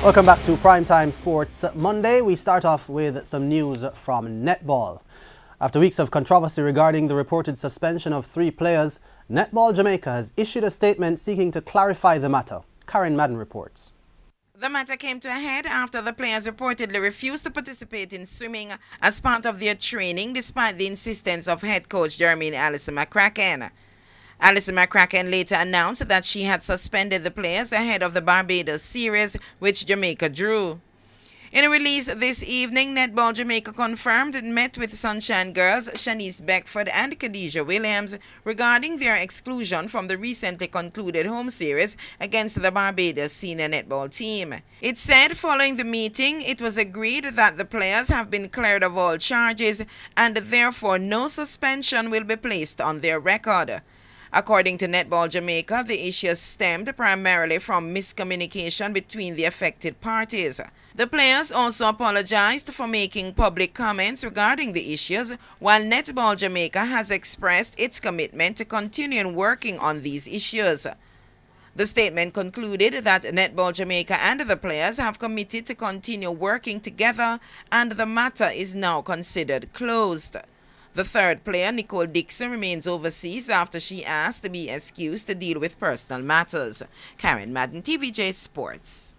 Welcome back to Primetime Sports Monday. We start off with some news from Netball. After weeks of controversy regarding the reported suspension of 3 players, Netball Jamaica has issued a statement seeking to clarify the matter. Karen Madden reports. The matter came to a head after the players reportedly refused to participate in swimming as part of their training despite the insistence of head coach Jeremy Alison McCracken. Alison McCracken later announced that she had suspended the players ahead of the Barbados series, which Jamaica drew. In a release this evening, Netball Jamaica confirmed it met with Sunshine Girls Shanice Beckford and Khadijah Williams regarding their exclusion from the recently concluded home series against the Barbados senior netball team. It said following the meeting, it was agreed that the players have been cleared of all charges and therefore no suspension will be placed on their record. According to Netball Jamaica, the issues stemmed primarily from miscommunication between the affected parties. The players also apologized for making public comments regarding the issues, while Netball Jamaica has expressed its commitment to continuing working on these issues. The statement concluded that Netball Jamaica and the players have committed to continue working together and the matter is now considered closed. The third player, Nicole Dixon, remains overseas after she asked to be excused to deal with personal matters. Karen Madden, TVJ Sports.